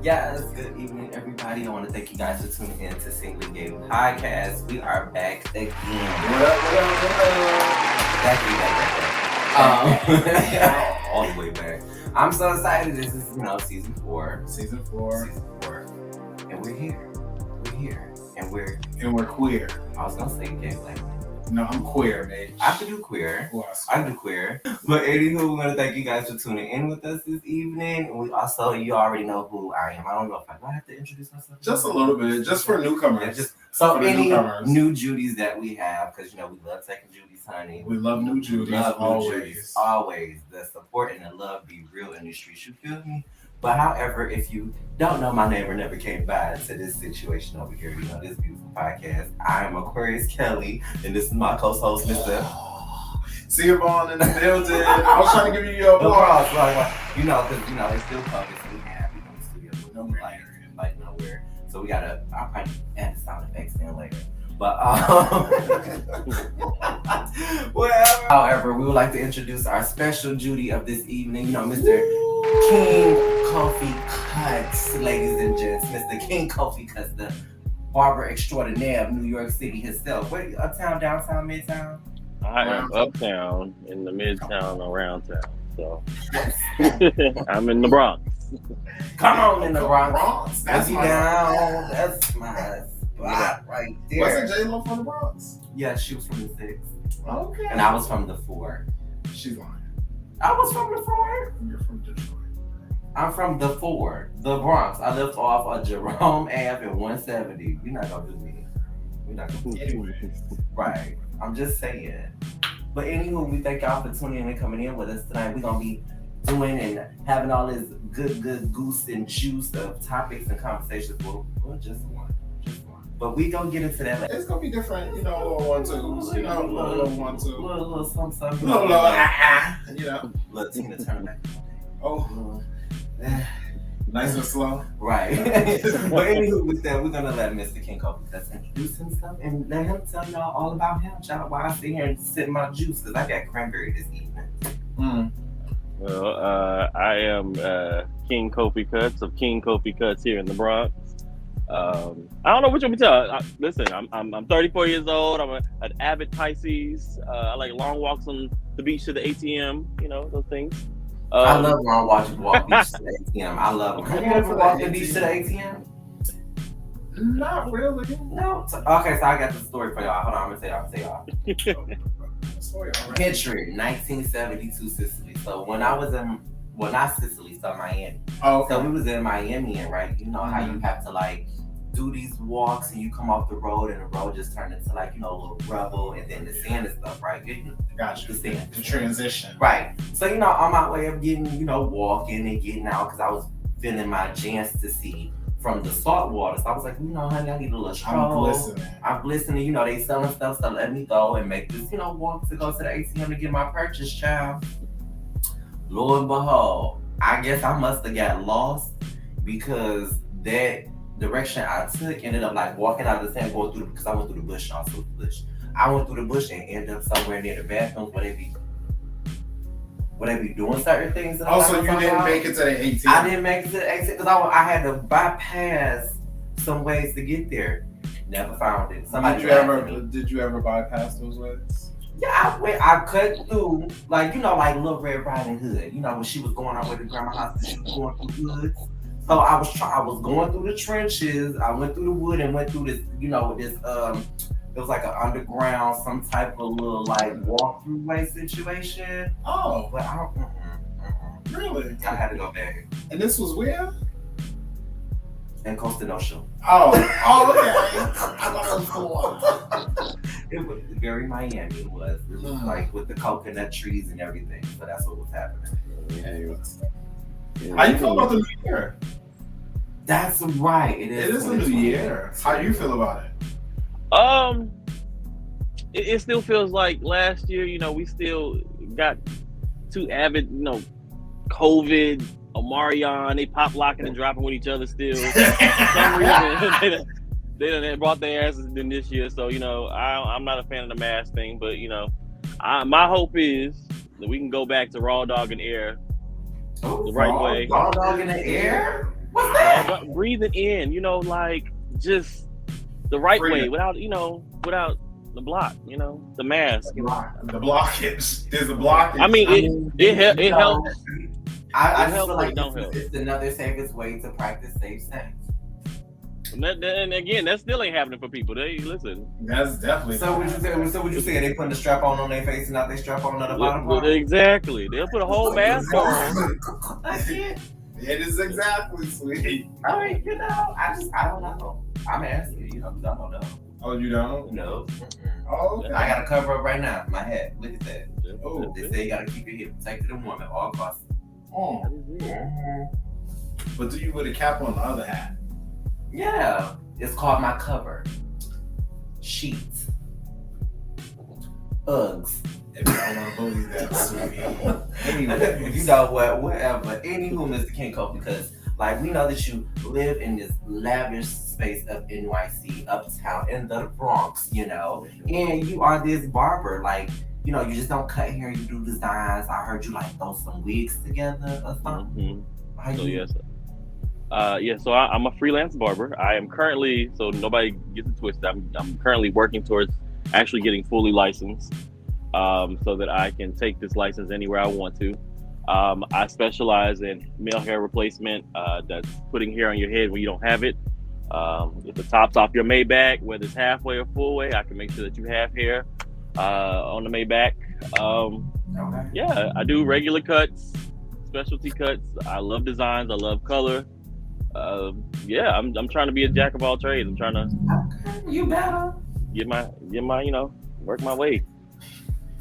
Yes, good evening, everybody. I want to thank you guys for tuning in to SinglyGay podcast. We are back again. Back. All the way back. I'm so excited. This is, season 4. Season 4. And we're here. And we're queer. I was going to say gay like. No, I'm queer, man. I can do queer. I do queer. But anywho, we want to thank you guys for tuning in with us this evening. We also, you already know who I am. I don't know if I have to introduce myself. Just a little bit, just for newcomers. Yeah, any new Judies that we have, because we love taking Judies, honey. We love new Judies always. The support and the love be real in the streets. You feel me? But however, if you don't know my name or never came by to this situation over here, this beautiful podcast, I am Aquarius Kelly, and this is my co-host, Mr. See you all in the building. I was trying to give you your applause. Because it's still public, so we have in the studio, like nowhere. So we gotta. I'll probably add the sound effects in later. But whatever. However, we would like to introduce our special Judiee of this evening. Mr. Kxng Kofii Cutz, ladies and gents. Mr. Kxng Kofii Cutz, the barber extraordinaire of New York City himself. Where you, uptown, downtown, midtown? I am uptown, in the midtown, around town. So I'm in the Bronx. Come on in the Bronx. That's my down. That's my spot right there. Wasn't J-Lo from the Bronx? Yeah, she was from the 6. Okay. And I was from the 4. She's lying. I was from the 4. You're from Detroit. I'm from the 4, the Bronx. I lived off of Jerome Ave and 170. We're not gonna do me. We're not gonna do me. Right. I'm just saying. But anywho, we thank y'all for tuning in and coming in with us tonight. We're gonna be doing and having all this good goose and juice of topics and conversations. Well, just one. But we gonna get into that later. It's gonna be different, a little 1-2s, little 1-2. Little something. Little Tina Turner back. Oh. Nice and slow. Right. But anywho, with that, we're gonna let Mr. Kxng Kofii Cutz introduce himself and let him tell y'all all about him, child, while I sit here and sip my juice, because I got cranberry this evening. Well, I am Kxng Kofii Cutz of Kxng Kofii Cutz here in the Bronx. I don't know which one to tell. Listen, I'm 34 years old. I'm an avid Pisces. I like long walks on the beach to the ATM, those things. I love walk beach to the ATM. I love them. Have you ever walked the beach to the ATM? Not really. No. Okay, so I got the story for y'all. Hold on, I'm gonna tell y'all. Picture it, 1972 Sicily. So when I was in, not Sicily, so Miami. Oh, okay. So we was in Miami, and right, you know how you have to do these walks, and you come off the road, and the road just turned into a little rubble, and then the sand and stuff, right? Gotcha. The sand. The transition. Right. So on my way of getting, walking and getting out, because I was feeling my chance to see from the salt water. So I was like, honey, I need a little stroll. I'm glistening. They selling stuff, so let me go and make this, walk to go to the ATM to get my purchase, child. Lo and behold, I guess I must have got lost, because that direction I took ended up walking out of the sand, going through because I went through the bush, also the bush. I went through the bush and ended up somewhere near the bathrooms where they be doing certain things. So you didn't make it to the ATM? I didn't make it to the ATM because I had to bypass some ways to get there. Never found it. Did you ever bypass those ways? Yeah, I cut through, Little Red Riding Hood. When she was going out with the grandma house, she was going through hoods. So I was going through the trenches. I went through the wood and went through this, it was like an underground, some type of little walk-through way situation. Oh. But I don't, Really? I had to go back. And this was where? In Costa Nostra. Oh, okay. It was very Miami. It was with the coconut trees and everything. So that's what was happening. How you feel about the new year? That's right. It is the new year. How do you feel about it? It still feels like last year. We still got too avid. COVID, Omarion, they pop locking and dropping with each other still. For some reason, they brought their asses in this year. So I'm not a fan of the mask thing, but my hope is that we can go back to raw dog and air the right way. Raw dog in the air? What's that? breathing in, like just the right way without the block, the mask. The blockage. There's a blockage. I mean, it helps. I just feel like it's another safest way to practice safe sex. And again, that still ain't happening for people. They listen. That's definitely. So would you say they putting the strap on their face and not they strap on the bottom part? Exactly. They'll put a whole mask on. It is exactly, sweet. I mean, I don't know. I'm asking you, I don't know. Oh, you don't? No. Oh, okay. I got to cover up right now. My head. Look at that. Oh, they say you got to keep your hip protected and warm at all costs. Oh. But do you with a cap on the other hat? Yeah. It's called my cover. Sheets. Uggs. If you don't want to believe that, sweetie. Anyway. You know what? Whatever. Anywho, Mr. Kxng Kofii, because we know that you live in this lavish space of NYC, uptown, in the Bronx, and you are this barber. You just don't cut hair, you do designs. I heard you throw some wigs together or something. Mm-hmm. So I'm a freelance barber. I am currently, so nobody gets it twisted, I'm currently working towards actually getting fully licensed, so that I can take this license anywhere I want to. I specialize in male hair replacement. That's putting hair on your head when you don't have it. If the top's off your Maybach, whether it's halfway or full way, I can make sure that you have hair on the Maybach. Yeah, I do regular cuts, specialty cuts. I love designs. I love color. I'm trying to be a jack of all trades. I'm trying to. You better get my work my way.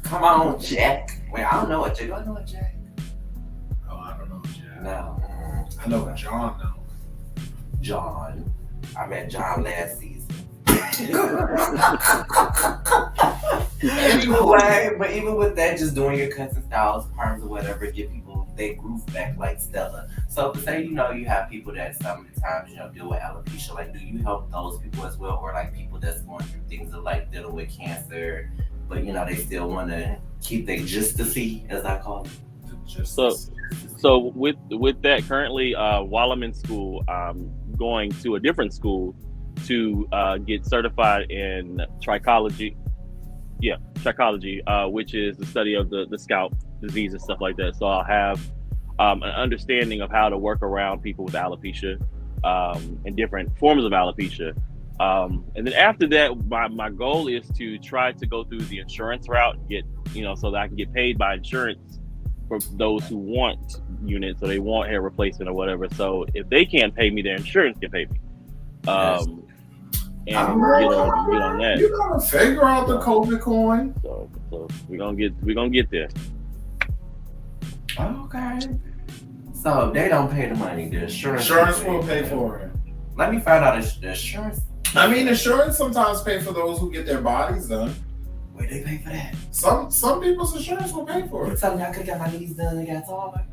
Come on, Jack. Wait, I don't know what Jack. Do I know what Jack? Oh, I don't know Jack. No. I know what John though. John. I met John last season. Anyway, but even with that, just doing your cuts and styles, perms or whatever, give people their groove back like Stella. So to say, you have people that sometimes, deal with alopecia, do you help those people as well? Or people that's going through things of dealing with cancer, but they still want to keep their justice, as I call it. So with that, currently, while I'm in school, I'm going to a different school to get certified in trichology. Yeah, trichology, which is the study of the scalp disease and stuff like that. So I'll have an understanding of how to work around people with alopecia and different forms of alopecia. And then after that, my goal is to try to go through the insurance route, get so that I can get paid by insurance for those who want units or they want hair replacement or whatever. So if they can't pay me, their insurance can pay me. And get on that. You gotta figure out the COVID coin. So we're gonna get there. Okay. So they don't pay the money. The insurance will pay for it. Let me find out the insurance. I mean, insurance sometimes pay for those who get their bodies done. Wait, they pay for that? Some people's insurance will pay for it. You telling me I could get my knees done and got taller?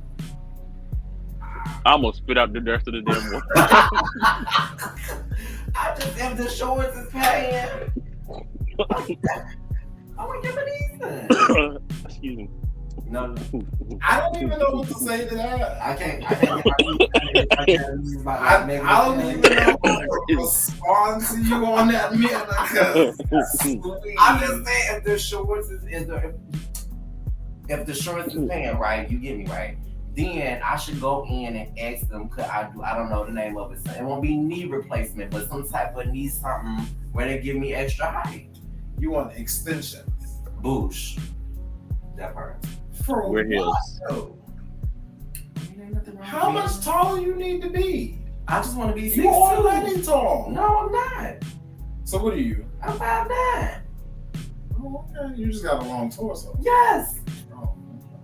I almost spit out the rest of the damn one. I just if the insurance is paying. I want to get my knees done. Excuse me. No. I don't even know what to say to that. I can't get my knees. I don't even know what to respond to you on that, man. I'm just saying, if the insurance is paying, right, you get me right, then I should go in and ask them, could I don't know the name of it. So it won't be knee replacement, but some type of knee something where they give me extra height. You want extensions? Boosh. That part. For we're heels. How much taller you need to be? I just want to be 6'2". You already tall. No, I'm not. So what are you? I'm 5'9". Oh, okay. You just got a long torso. Yes. Oh, okay.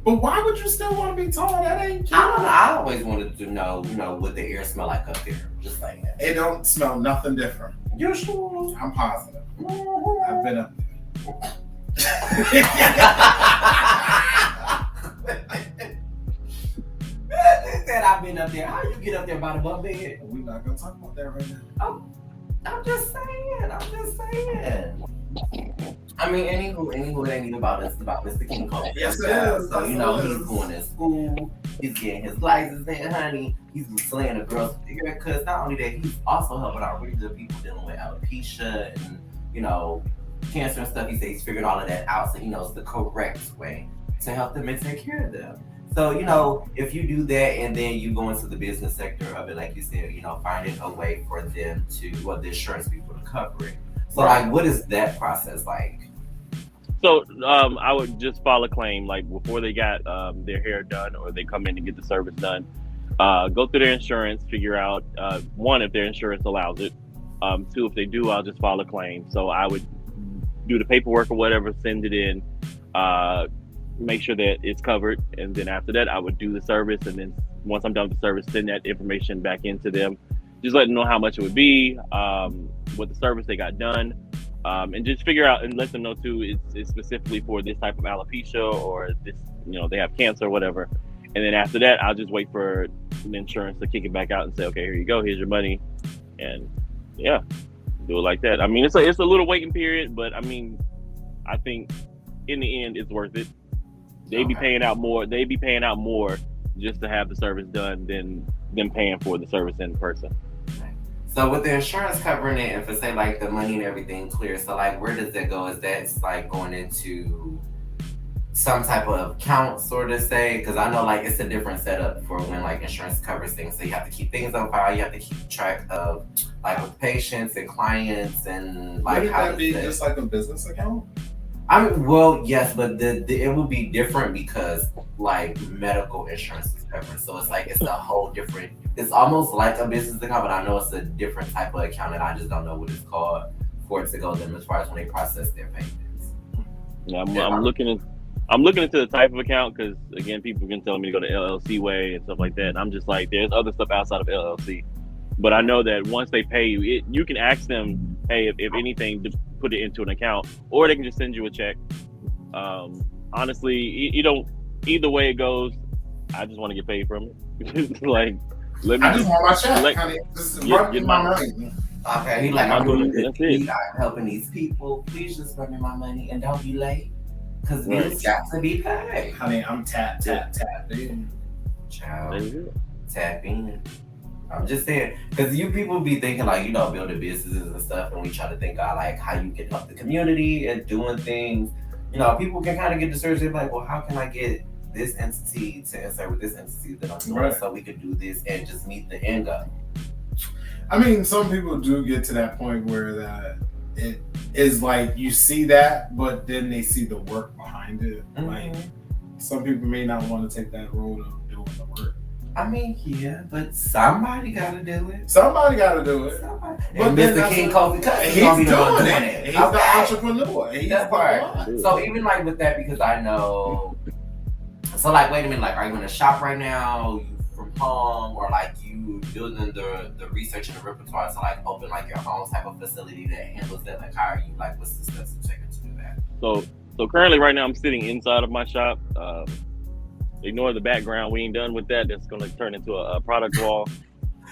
But why would you still want to be tall? That ain't cute. I don't know. I always wanted to know, what the air smell like up there. Just like that. It don't smell nothing different. You sure? I'm positive. I've been up there. They said I've been up there. How you get up there by the bunk bed? We're not gonna talk about that right now. Oh, I'm just saying. I mean, anywho, it ain't even about us. It's about Mr. Kxng Kofii. Yes, it is. So, you know, he's going to school. He's getting his license in, honey. He's slaying the girls with the haircuts. Not only that, he's also helping out really good people dealing with alopecia and, you know, cancer and stuff. He says he's figured all of that out, so he knows the correct way to help them and take care of them. So, you know, if you do that and then you go into the business sector of it, like you said, you know, finding a way for them to, well, the insurance people to cover it. So, like, what is that process like? So I would just file a claim, like before they got their hair done or they come in to get the service done. Go through their insurance, figure out, one, if their insurance allows it. Two, if they do, I'll just file a claim. So I would do the paperwork or whatever, send it in, make sure that it's covered. And then after that, I would do the service. And then once I'm done with the service, send that information back into them. Just let them know how much it would be, what the service they got done. And just figure out and let them know too, it's specifically for this type of alopecia or this, you know, they have cancer or whatever. And then after that, I'll just wait for the insurance to kick it back out and say, okay, here you go, here's your money. And yeah, do it like that. I mean, it's a little waiting period, but I mean, I think in the end, it's worth it. They be paying out more. They be paying out more just to have the service done than them paying for the service in person. So with the insurance covering it, if it's say like the money and everything clear, so like where does that go? Is that like going into some type of account, sort of say? Because I know like it's a different setup for when like insurance covers things. So you have to keep things on file. You have to keep track of like with patients and clients and like Wouldn't that be just like a business account? I mean, well, yes, but it will be different because like medical insurance is covered. So it's like it's a whole different. It's almost like a business account, but I know it's a different type of account, and I just don't know what it's called for it to go them as far as when they process their payments. Yeah, I'm looking into the type of account because again, people can tell me to go the LLC way and stuff like that. And I'm just like, there's other stuff outside of LLC, but I know that once they pay you, you can ask them, hey, if anything, to put it into an account, or they can just send you a check. Honestly, you don't. Either way it goes, I just want to get paid from it. Like. I just want my check, honey. Just run me my money. Okay, he like, I'm doing good. I'm helping these people. Please just run me my money and don't be late. Because it's got to be paid. Honey, I'm tap in. Child, tap in. I'm just saying, because you people be thinking like, you know, building businesses and stuff, and we try to think of like how you can help the community and doing things. You know, people can kind of get discouraged. They're like, well, how can I get this entity to insert with this entity that I'm doing so we could do this and just meet the end goal? I mean, some people do get to that point where that it is like you see that, but then they see the work behind it. Mm-hmm. Like some people may not want to take that road of doing the work. I mean, yeah, but somebody got to do it. Somebody got to do it. Somebody. But Mr. Kxng Kofii Cutz, he's doing it. He's the entrepreneur. He's that part. So even like with that, because I know. So like, wait a minute, like, are you in a shop right now? You from home, or like you building the research and the repertoire to like open like your own type of facility that handles that? Like, how are you? Like, what's the steps you're taking to do that? So currently, right now, I'm sitting inside of my shop. Ignore the background. We ain't done with that. That's gonna turn into a product wall.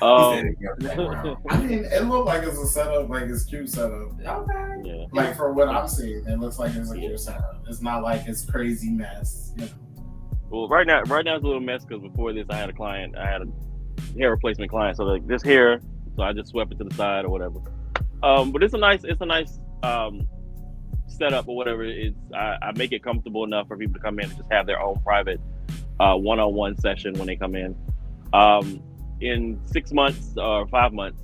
I mean, it looked like it's a setup, like it's cute setup. Okay. Yeah. Like for what I'm seeing, it looks like it's a cute setup. It's not like it's crazy mess, you know. Well, right now it's a little mess because before this, I had a hair replacement client. So like this hair, so I just swept it to the side or whatever. But it's a nice setup or whatever. I make it comfortable enough for people to come in and just have their own private one-on-one session when they come in. In 6 months or 5 months,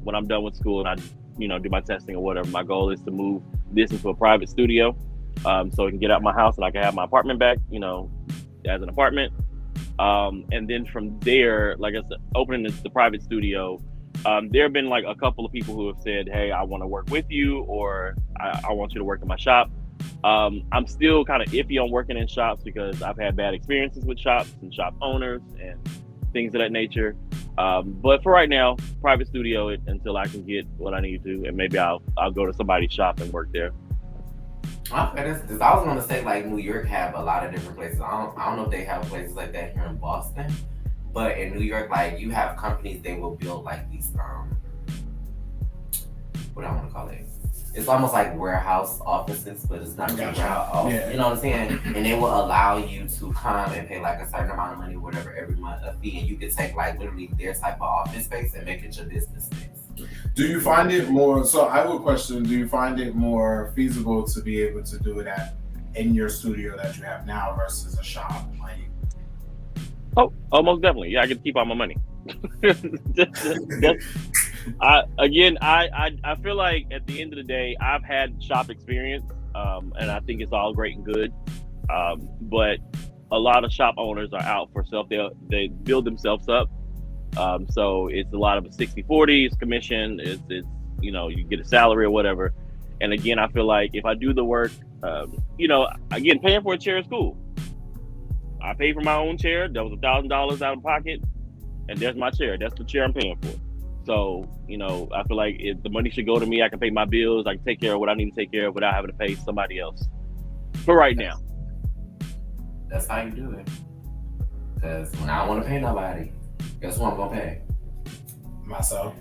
when I'm done with school and I, do my testing or whatever, my goal is to move this into a private studio, so I can get out my house and I can have my apartment back, as an apartment. And then from there, like I said, opening the private studio, there have been like a couple of people who have said, hey, I want to work with you, or I want you to work in my shop. I'm still kind of iffy on working in shops because I've had bad experiences with shops and shop owners and things of that nature. But for right now, private studio it until I can get what I need to, and maybe I'll go to somebody's shop and work there. Okay, I was going to say like New York have a lot of different places. I don't know if they have places like that here in Boston, but in New York, like you have companies, they will build like these what I want to call it. It's almost like warehouse offices, but it's not really warehouse. Yeah. You know what I'm saying? And they will allow you to come and pay like a certain amount of money or whatever every month, a fee, and you can take like literally their type of office space and make it your business space. Do you find it more? So I would question: do you find it more feasible to be able to do it in your studio that you have now versus a shop? Like, most definitely. Yeah, I can keep all my money. I feel like at the end of the day, I've had shop experience, and I think it's all great and good. But a lot of shop owners are out for self. They build themselves up. So it's a lot of 60-40, it's commission, it's you get a salary or whatever. And again, I feel like if I do the work, again, paying for a chair is cool. I paid for my own chair. That was $1,000 out of pocket, and there's my chair. That's the chair I'm paying for. So, I feel like if the money should go to me, I can pay my bills, I can take care of what I need to take care of without having to pay somebody else. For right now. That's how you do it. Because when I don't want to pay nobody, guess what I'm going to pay? Myself.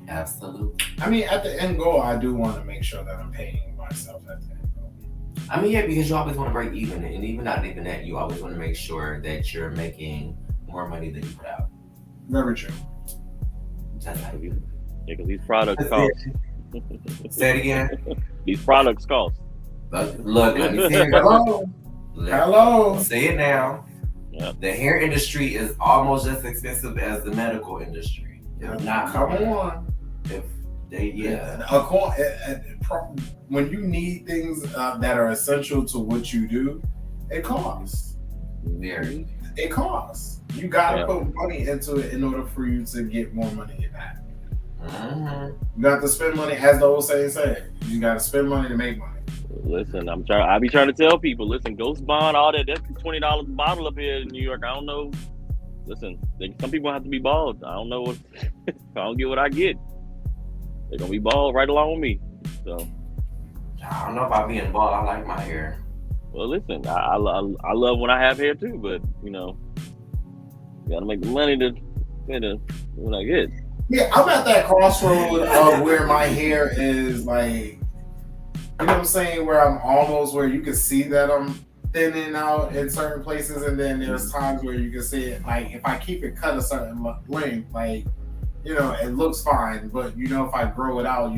Absolutely. I mean, at the end goal, I do want to make sure that I'm paying myself at the end goal. I mean, yeah, because you always want to break even. And even not even that, you always want to make sure that you're making more money than you put out. Very true. That's how you do it. Yeah, because these products cost. Say it again. These products cost. Look, let me say it. Hello. Say it now. Yep. The hair industry is almost as expensive as the medical industry. If not, come on. If they, when you need things that are essential to what you do, it costs. Very. It costs. You gotta put money into it in order for you to get more money back. Mm-hmm. You got to spend money, as the old saying said. You gotta spend money to make money. Listen, I be trying to tell people, listen, Ghost Bond, all that, that's $20 a bottle up here in New York. I don't know. Listen, some people have to be bald. I don't know if I don't get what I get, they're gonna be bald right along with me. So I don't know if I'll be bald. I like my hair. Well, listen, I love when I have hair too, but you gotta make the money to what I get. Yeah, I'm at that crossroad of where my hair is like, you know what I'm saying, where I'm almost where you can see that I'm thinning out in certain places, and then there's times where you can see it, like if I keep it cut a certain length, like, it looks fine, but if I grow it out,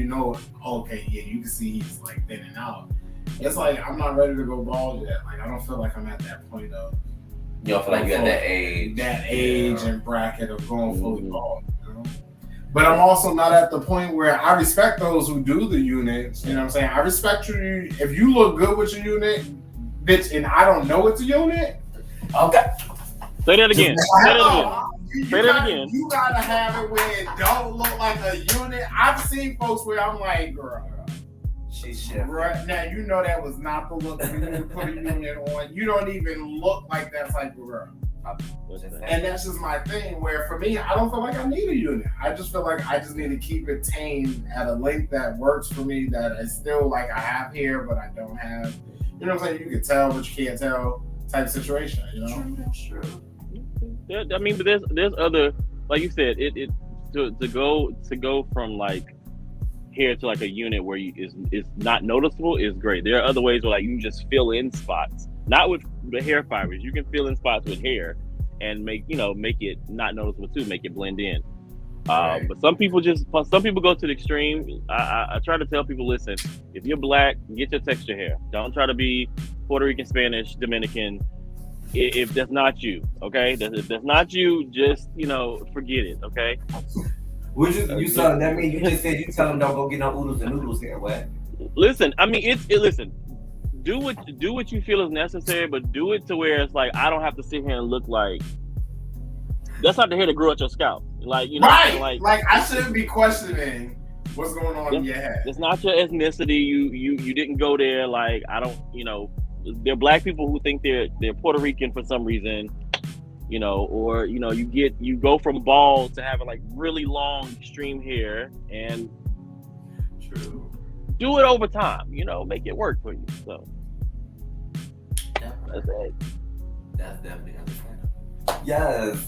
okay, yeah, you can see he's like thinning out. It's like I'm not ready to go bald yet. Like I don't feel like I'm at that point of. You don't feel like you're at that age. That age and bracket of going fully bald. But I'm also not at the point where I respect those who do the units. You know what I'm saying? I respect you. If you look good with your unit, bitch, and I don't know it's a unit. Okay. Say that again. Say that again. You gotta have it where it don't look like a unit. I've seen folks where I'm like, girl, she's shit. Right now, that was not the look for you to put a unit on. You don't even look like that type of girl. And that's just my thing, where for me, I don't feel like I need a unit. I just feel like I just need to keep it tamed at a length that works for me, that is still like I have hair, but I don't have. You know what I'm saying? You can tell, but you can't tell type situation, True. Yeah, I mean, but there's other, like you said, to go from like hair to like a unit where is not noticeable is great. There are other ways where like you can just fill in spots. Not with the hair fibers. You can fill in spots with hair and make it not noticeable too, make it blend in. Right. But some people go to the extreme. I try to tell people, listen, if you're black, get your texture hair. Don't try to be Puerto Rican, Spanish, Dominican. If that's not you, okay? If that's not you, just, forget it, okay? That mean you just said you tell them don't go get no oodles and noodles here, what? Listen, I mean, listen. Do what you feel is necessary, but do it to where it's like I don't have to sit here and look like that's not the hair that grew at your scalp. Like right. Like I shouldn't be questioning what's going on in your head. It's not your ethnicity. You didn't go there. Like I don't. There are black people who think they're Puerto Rican for some reason. Or you go from bald to having like really long extreme hair and. True. Do it over time, make it work for you. So that's it. That's definitely understandable. Yes,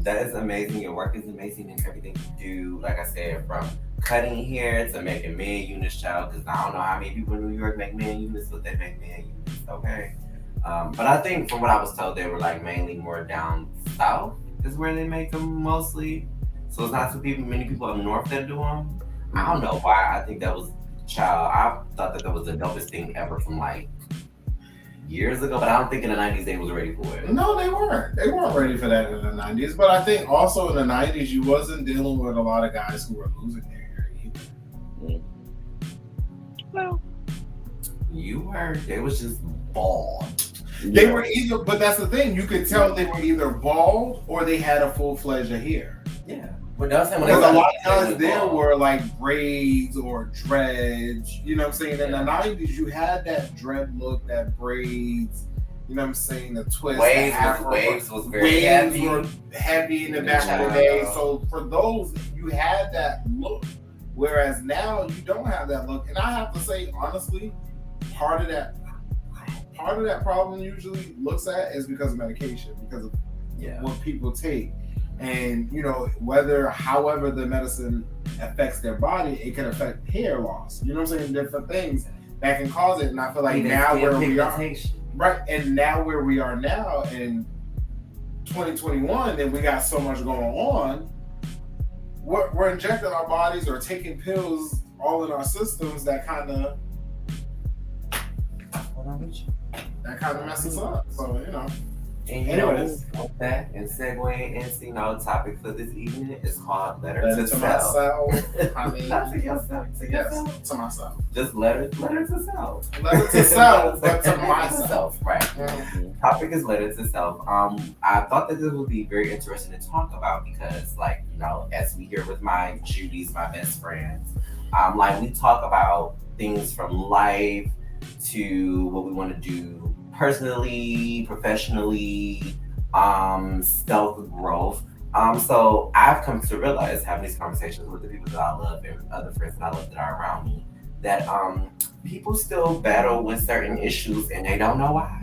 that is amazing. Your work is amazing, and everything you do, like I said, from cutting hair to making man units, child, because I don't know how many people in New York make man units, but they make man units, okay? But I think from what I was told, they were like mainly more down south is where they make them mostly. So it's not many people up north that do them. I don't know why. I think that was, child, I thought that was the dopest thing ever from like years ago, but I don't think in the 90s they was ready for it. No, they weren't. They weren't ready for that in the 90s. But I think also in the 90s, you wasn't dealing with a lot of guys who were losing their hair either. Well, you were. They was just bald. They were either, but that's the thing. You could tell they were either bald or they had a full-fledged of hair. Yeah. Because a lot of times there were like braids or dreads, you know what I'm saying? In the 90s, you had that dread look, that braids, you know what I'm saying? The twist. Waves was very heavy. Were heavy in the back of the day. So for those, you had that look. Whereas now you don't have that look. And I have to say, honestly, part of that problem usually looks at is because of medication, because of what people take. And, you know, however the medicine affects their body, it can affect hair loss. You know what I'm saying? Different things that can cause it. And I feel like now where we are, right? And now where we are now in 2021, and we got so much going on, we're injecting our bodies or taking pills all in our systems that kind of messes up. So, you know. And anyways, with that and segue into topic for this evening is called Letter to Self. I mean, not to yourself, to myself. Just letter to self. Letter to self, but to myself. Right. Mm-hmm. Topic is letter to self. I thought that this would be very interesting to talk about because, like, you know, as we hear with my Judies, my best friends, like we talk about things from life to what we want to do personally, professionally, self-growth. So I've come to realize, having these conversations with the people that I love and other friends that I love that are around me, that people still battle with certain issues and they don't know why.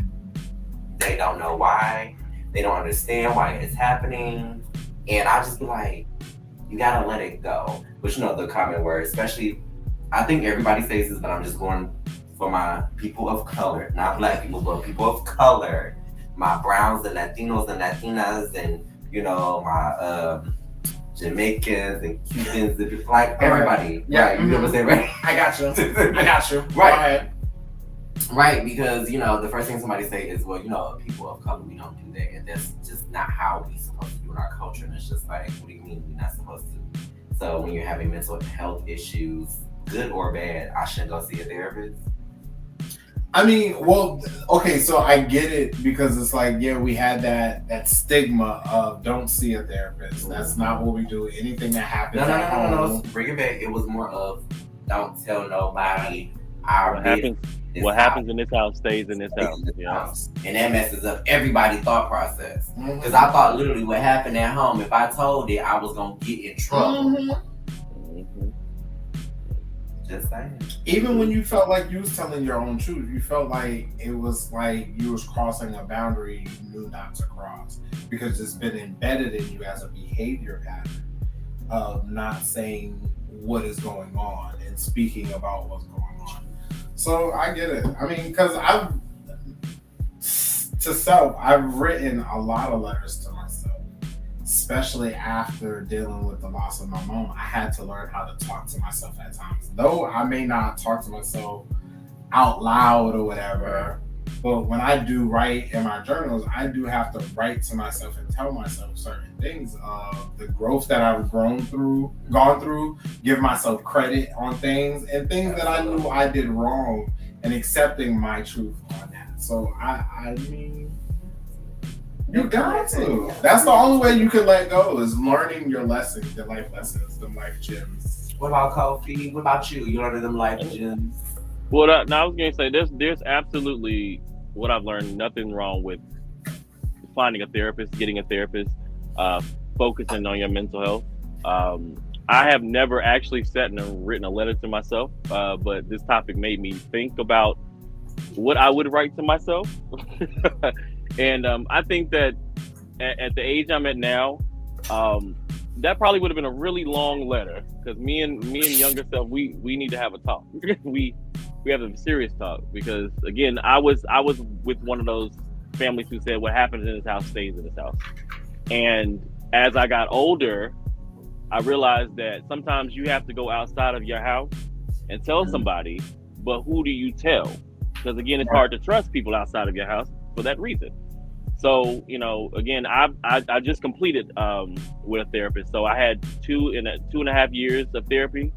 They don't know why. They don't understand why it's happening. And I just be like, you gotta let it go. But you know, the common word, especially, I think everybody says this, but I'm just going for my people of color, not black people, but people of color, my browns and Latinos and Latinas, and you know, my Jamaicans and Cubans, and like everybody. Yeah, right? You know what I'm saying, right? I got you. Right. Right, because you know, the first thing somebody say is, well, you know, people of color, we don't do that, and that's just not how we supposed to do in our culture. And it's just like, what do you mean we're not supposed to? So when you're having mental health issues, good or bad, I shouldn't go see a therapist. I mean, well, okay, so I get it because it's like, yeah, we had that stigma of don't see a therapist. That's not what we do. Anything that happens No. Bring it back. It was more of don't tell nobody. What happens in this house stays in this house. Yeah. And that messes up everybody's thought process. Because I thought literally what happened at home, if I told it, I was going to get in trouble. Just saying. Even when you felt like you was telling your own truth, you felt like it was like you was crossing a boundary you knew not to cross because it's been embedded in you as a behavior pattern of not saying what is going on and speaking about what's going on. So I get it. I mean, because I've written a lot of letters to myself, especially after dealing with the loss of my mom. I had to learn how to talk to myself at times. Though I may not talk to myself out loud or whatever, but when I do write in my journals, I do have to write to myself and tell myself certain things of the growth that I've gone through, give myself credit on things and things that I knew I did wrong and accepting my truth on that. So I mean, you got to. That's the only way you can let go is learning your lessons, the life lessons, the life gems. What about Kofii? What about you? You learning them life gems? Well, I was going to say there's absolutely what I've learned. Nothing wrong with finding a therapist, getting a therapist, focusing on your mental health. I have never actually sat and written a letter to myself, but this topic made me think about what I would write to myself. And I think that at the age I'm at now, that probably would have been a really long letter, because me and younger self, we need to have a talk. we have a serious talk, because again, I was with one of those families who said what happens in this house stays in this house. And as I got older, I realized that sometimes you have to go outside of your house and tell somebody, but who do you tell? Because again, it's hard to trust people outside of your house for that reason. So, you know, again, I just completed with a therapist. So I had 2.5 years of therapy.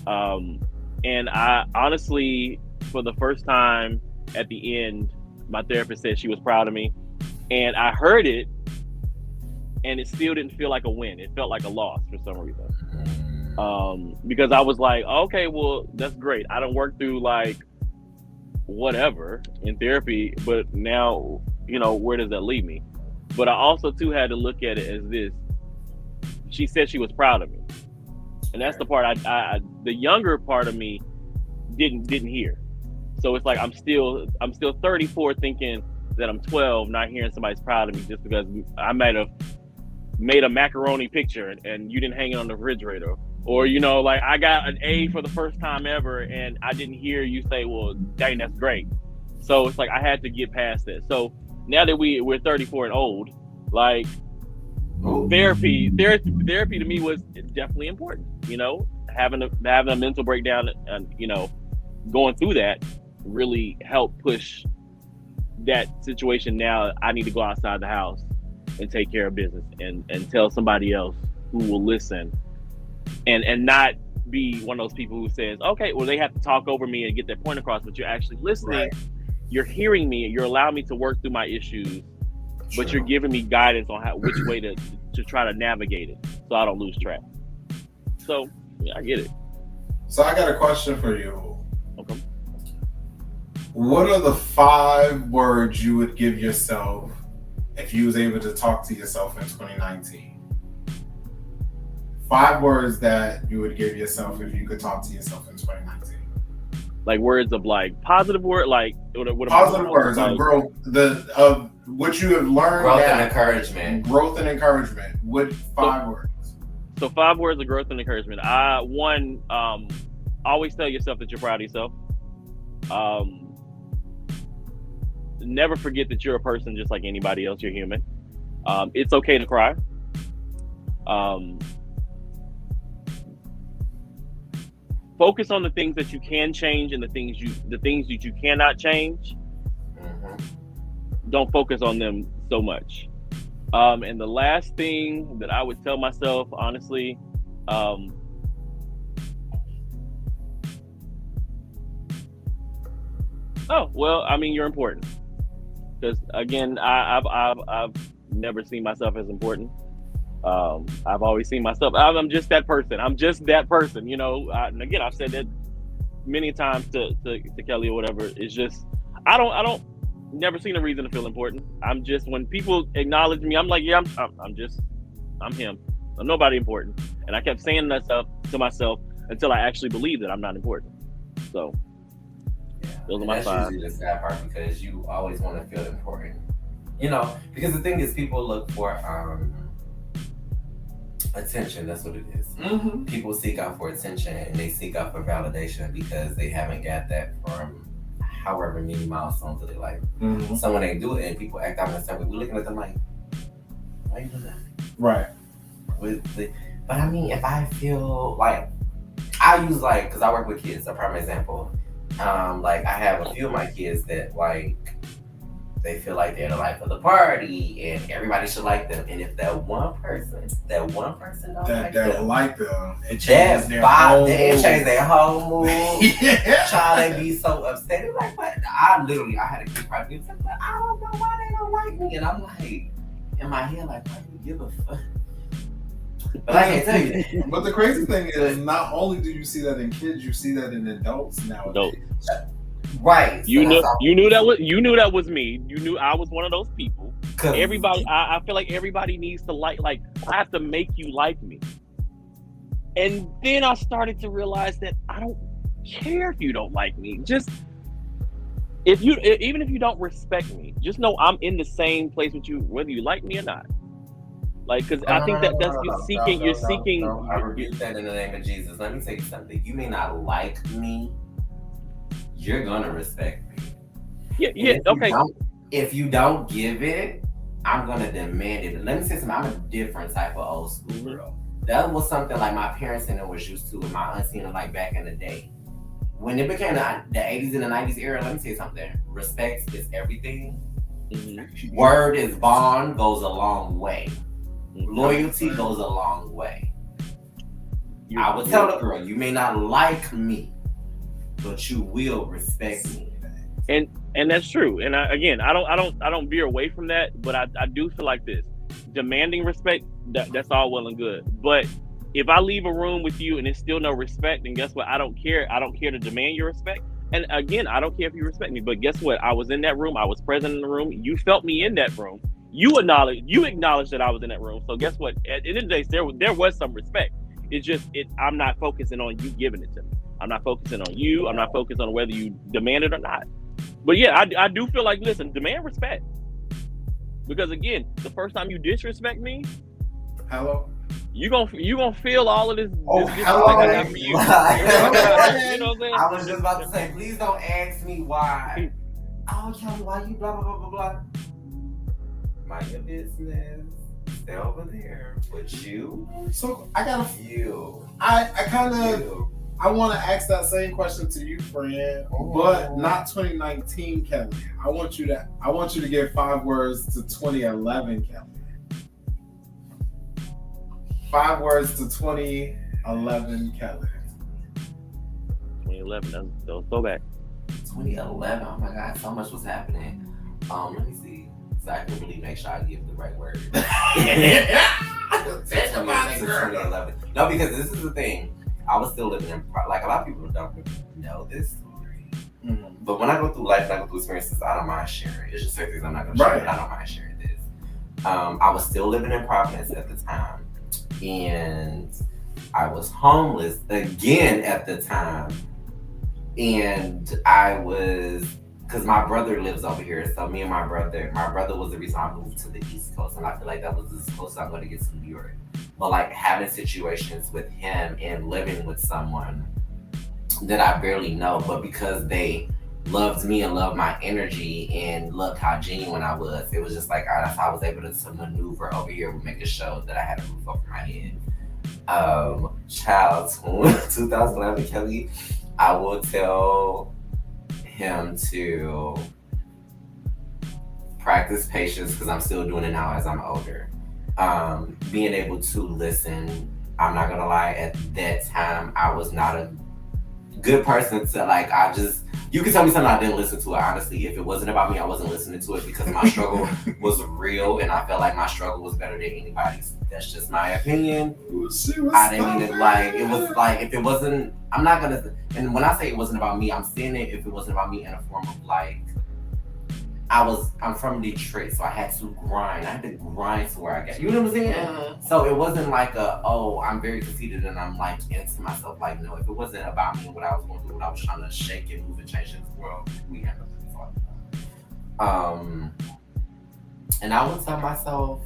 And I honestly, for the first time at the end, my therapist said she was proud of me. And I heard it, and it still didn't feel like a win. It felt like a loss for some reason. Because I was like, okay, well, that's great. I don't work through like whatever in therapy, but now, you know, where does that leave me? But I also too had to look at it as this. She said she was proud of me. And that's the part I the younger part of me didn't hear. So it's like I'm still 34 thinking that I'm 12, not hearing somebody's proud of me just because I might have made a macaroni picture and you didn't hang it on the refrigerator. Or, you know, like I got an A for the first time ever and I didn't hear you say, well, dang, that's great. So it's like I had to get past that. So now that we're 34 and old, like therapy to me was definitely important. You know, having a mental breakdown and, you know, going through that really helped push that situation. Now I need to go outside the house and take care of business and tell somebody else who will listen and not be one of those people who says, okay, well, they have to talk over me and get their point across, but you're actually listening. Right. You're hearing me. You're allowing me to work through my issues, but you're giving me guidance on which way to try to navigate it so I don't lose track. So, yeah, I get it. So I got a question for you. Okay. What are the 5 words you would give yourself if you was able to talk to yourself in 2019? 5 words that you would give yourself if you could talk to yourself in 2019. Like words of like positive word, like what positive words of growth, of what you have learned. Growth and encouragement. Growth and encouragement. What 5 words? So 5 words of growth and encouragement. One, always tell yourself that you're proud of yourself. Never forget that you're a person just like anybody else. You're human. It's okay to cry. Focus on the things that you can change and the things that you cannot change. Don't focus on them so much. And the last thing that I would tell myself, honestly, oh well, I mean, you're important. Because again, I've never seen myself as important. I've always seen myself. I'm just that person. I'm just that person. You know. And again, I've said that many times to Kelly or whatever. It's just I don't never seen a reason to feel important. I'm just, when people acknowledge me, I'm like, yeah, I'm him. I'm nobody important. And I kept saying that stuff to myself until I actually believed that I'm not important. So those are my 5. That's usually the sad part, because you always want to feel important. You know, because the thing is, people look for attention. That's what it is. Mm-hmm. People seek out for attention and they seek out for validation because they haven't got that from however many milestones of their life. Mm-hmm. So when they do it and people act out in a certain way, we're looking at them like, why you doing that? Right. But I mean, if I feel like, I use like, because I work with kids, a prime example. Like I have a few of my kids that like, they feel like they're the life of the party and everybody should like them. And if that one person don't like them, it changes their whole mood. Yeah. Child, they be so upset. They're like, but I had to keep crying. But I don't know why they don't like me. And I'm like, in my head, like, why do you give a fuck? But I can't tell you that. But the crazy thing is, not only do you see that in kids, you see that in adults nowadays. Right. You knew that was me. You knew I was one of those people. Everybody, I feel like everybody needs to like I have to make you like me. And then I started to realize that I don't care if you don't like me. Just even if you don't respect me, just know I'm in the same place with you, whether you like me or not. Like, because I think that's you're seeking. No. I rebuke that in the name of Jesus. Let me tell you something. You may not like me. You're gonna respect me. Yeah. Okay. If you don't give it, I'm gonna demand it. Let me say something. I'm a different type of old school girl. That was something like my parents and them was used to, and my auntie and like back in the day. When it became the 80s and the 90s era, let me say something. Respect is everything. Mm-hmm. Word is bond, goes a long way. Loyalty goes a long way. I would tell the girl, you may not like me, but you will respect me. And that's true. And I don't veer away from that, but I do feel like this. Demanding respect, that's all well and good. But if I leave a room with you and there's still no respect, then guess what? I don't care. I don't care to demand your respect. And again, I don't care if you respect me. But guess what? I was in that room. I was present in the room. You felt me in that room. You acknowledged that I was in that room. So guess what? At the end of the day, there was some respect. It's just I'm not focusing on you giving it to me. I'm not focusing on you. I'm not focused on whether you demand it or not. But yeah, I do feel like, listen, demand respect. Because again, the first time you disrespect me, hello, you gonna feel all of this. Oh, this hello. I got for you. You know what I'm saying? I was just about to say, please don't ask me why. Oh, Kelly, why you blah blah blah blah blah. Mind your business. Stay over there. But you. So I got you. I want to ask that same question to you, friend, but not 2019 Kelly. I want you to give 5 words to 2011 Kelly. 5 words to 2011 Kelly. 2011. That was so back. 2011. Oh my God, so much was happening. Let me see, so I can really make sure I give the right word. 2011. No, because this is the thing. I was still living in, like a lot of people don't know this story. Mm-hmm. But when I go through life and I go through experiences, I don't mind sharing. It's just certain things I'm not going to share, but I don't mind sharing this. I was still living in Providence at the time. And I was homeless again at the time. And I was, because my brother lives over here. So me and my brother was the reason I moved to the East Coast. And I feel like that was as close as I'm going to get to New York. But like having situations with him and living with someone that I barely know, but because they loved me and loved my energy and loved how genuine I was, it was just like that's how I was able to maneuver over here and make a show that I had a roof over my head. 2011 Kelly, I will tell him to practice patience because I'm still doing it now as I'm older. Being able to listen. I'm not gonna lie, at that time I was not a good person to like, you can tell me something I didn't listen to it, honestly. If it wasn't about me, I wasn't listening to it because my struggle was real and I felt like my struggle was better than anybody's. That's just my opinion. I didn't mean it like, it was like, if it wasn't, I'm not gonna, and when I say it wasn't about me, I'm saying it if it wasn't about me in a form of like, I'm from Detroit, so I had to grind. I had to grind to where I got. You know what I'm saying? Mm-hmm. So it wasn't like I'm very conceited and I'm like into myself. Like, no, if it wasn't about me and what I was going through, what I was trying to shake and move and change in this world, we had nothing to talk about. And I would tell myself,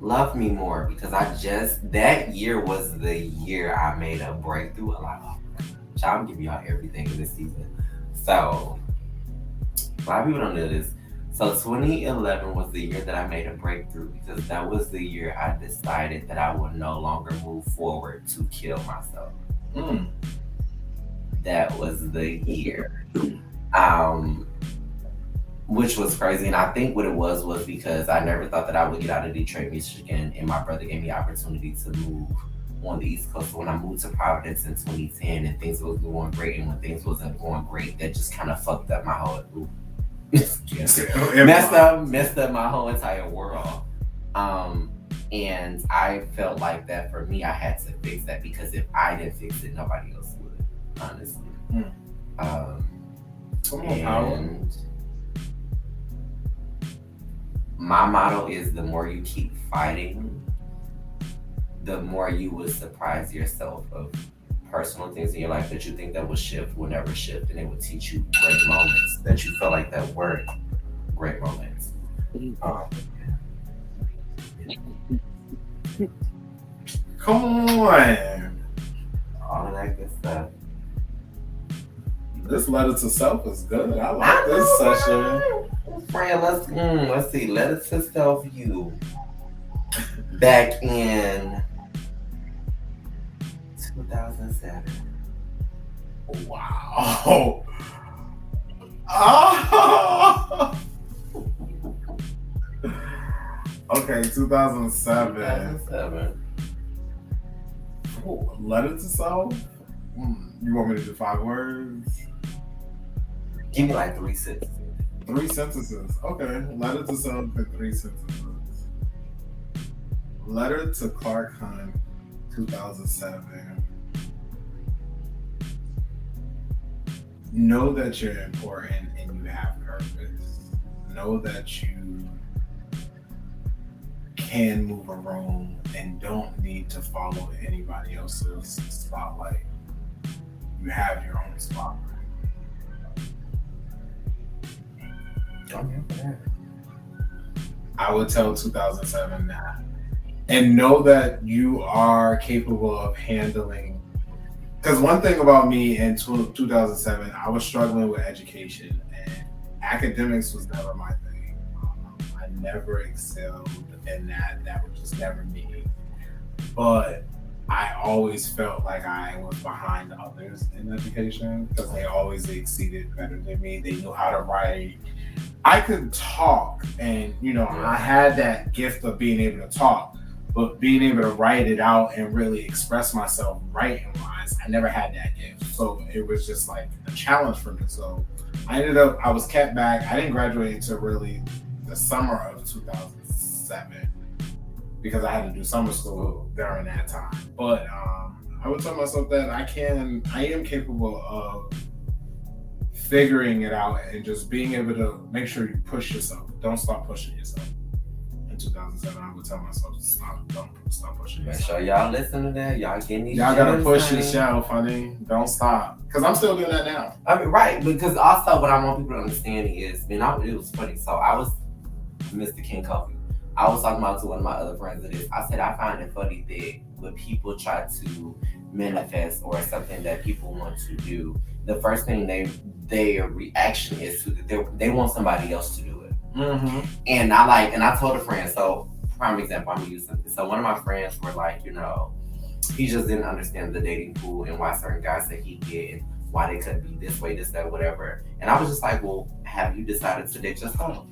love me more, because that year was the year I made a breakthrough. I'm gonna give y'all everything in this season. So, a lot of people don't know this. So 2011 was the year that I made a breakthrough because that was the year I decided that I would no longer move forward to kill myself. That was the year. Which was crazy. And I think what it was because I never thought that I would get out of Detroit, Michigan, and my brother gave me the opportunity to move on the East Coast. So when I moved to Providence in 2010 and things was going great, and when things wasn't going great, that just kind of fucked up my whole messed up my whole entire world. And I felt like that for me, I had to fix that, because if I didn't fix it, nobody else would, honestly. And my motto is, the more you keep fighting, the more you will surprise yourself of personal things in your life that you think that will shift will never shift, and it will teach you great moments that you felt like that weren't great moments. Come on. All of that good stuff. This letter to self is good. I like this session. Friend, let's see. Letter to self you. Back in 2007. Wow. Oh. Okay, 2007. 2007. Oh, letter to self? You want me to do 5 words? Give me like 3 sentences. 3 sentences. Okay. Letter to self in 3 sentences. Letter to Clark Hunt, 2007. Know that you're important and you have purpose. Know that you can move a room and don't need to follow anybody else's spotlight. You have your own spotlight. I would tell 2007 that. And know that you are capable of handling. Because one thing about me in 2007, I was struggling with education and academics was never my thing. I never excelled in that. That was just never me. But I always felt like I was behind others in education because they always exceeded better than me. They knew how to write. I could talk and, I had that gift of being able to talk, but being able to write it out and really express myself writing-wise, I never had that gift. So it was just like a challenge for me. So I was kept back. I didn't graduate until really the summer of 2007 because I had to do summer school during that time. But I would tell myself that I am capable of figuring it out and just being able to make sure you push yourself. Don't stop pushing yourself. In 2007, I would tell myself, don't stop pushing yourself. Make sure y'all listen to that. Y'all getting these. Y'all gotta push honey. yourself, honey. Don't stop. Because I'm still doing that now. I mean, right. Because also what I want people to understand is, it was funny. So I was Mr. Kxng Kofii. I was talking about to one of my other friends of this. I said, I find it funny that when people try to manifest or something that people want to do, the first thing their reaction is to they want somebody else to do it. Mm-hmm. And I told a friend, so prime example, I'm gonna use something. So one of my friends were like, he just didn't understand the dating pool and why certain guys that he get and why they couldn't be this way, this, that, whatever. And I was just like, well, have you decided to date yourself?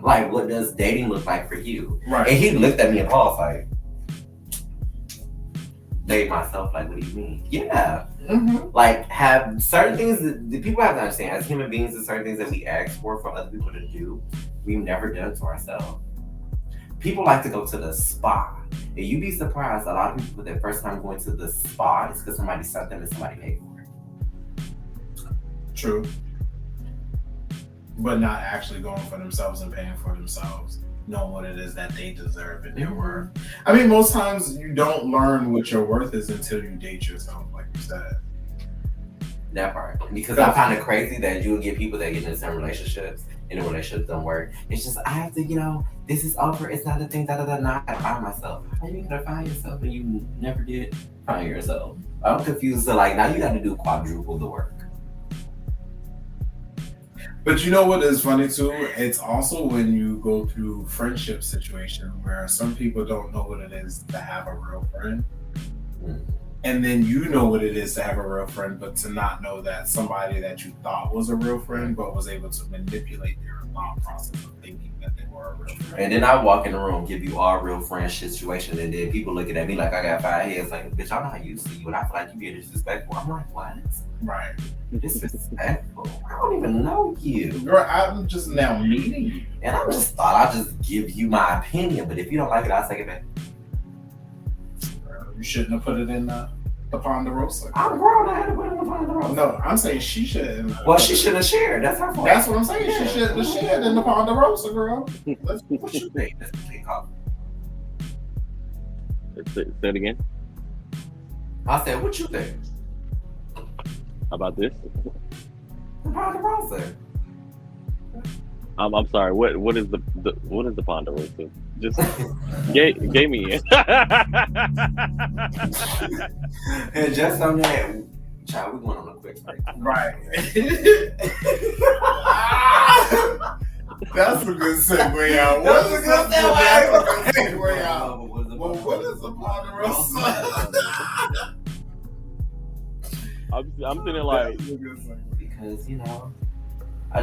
Like, what does dating look like for you? Right. And he looked at me and paused like, date myself? Like, what do you mean? Yeah. Mm-hmm. Like, have certain things that the people have to understand as human beings, there's certain things that we ask for other people to do, we've never done to ourselves. People like to go to the spa. And you'd be surprised, a lot of people, their first time going to the spa is because somebody sent them and somebody paid for it. True. But not actually going for themselves and paying for themselves, knowing what it is that they deserve and their worth. I mean, most times you don't learn what your worth is until you date yourself, like you said. That part. Because I find it crazy that you would get people that get into some relationships and the relationships don't work. It's just, I have to, this is over. It's not a thing, Now I gotta find myself. How are you gonna find yourself and you never did find yourself? I'm confused. So now you gotta do quadruple the work. But you know what is funny too? It's also when you go through friendship situations where some people don't know what it is to have a real friend. And then you know what it is to have a real friend, but to not know that somebody that you thought was a real friend, but was able to manipulate their thought process of thinking that they were a real friend. And then I walk in the room, give you all real friend situation, and then people looking at me like I got 5 heads, like, bitch, I know how you see you, and I feel like you being disrespectful. I'm like, what? Right. Disrespectful? I don't even know you. Girl, I'm just now meeting you. And I just thought I'd just give you my opinion, but if you don't like it, I'll take it back. You shouldn't have put it in the Ponderosa. I'm grown, I had to put it in the Ponderosa. No, I'm saying she shouldn't. Well, she should have shared. That's her fault. That's what I'm saying. Yeah. She shouldn't have shared in the Ponderosa, girl. What you think? That's what they call it. Say it again. I said, what you think? How about this? The Ponderosa. I'm sorry. What is the ponderosa? Just gave me in. And just on that, child, we're going on a quick break. Right. That's a good segue out. That's a good segue out. Well, what is a ponderosa? I'm sitting like, because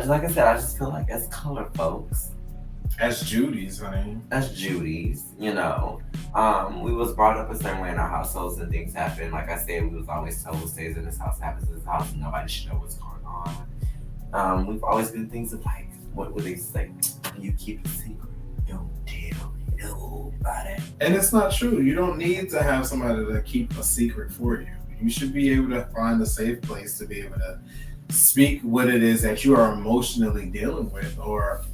like I said, I just feel like as colored folks, as Judie's, honey, as Judie's, we was brought up a certain way in our households and things happen. Like I said, we was always told what stays in this house happens in this house, and nobody should know what's going on. We've always been things of like, what would they say? You keep a secret, don't tell nobody. And it's not true. You don't need to have somebody to keep a secret for you. You should be able to find a safe place to be able to speak what it is that you are emotionally dealing with, or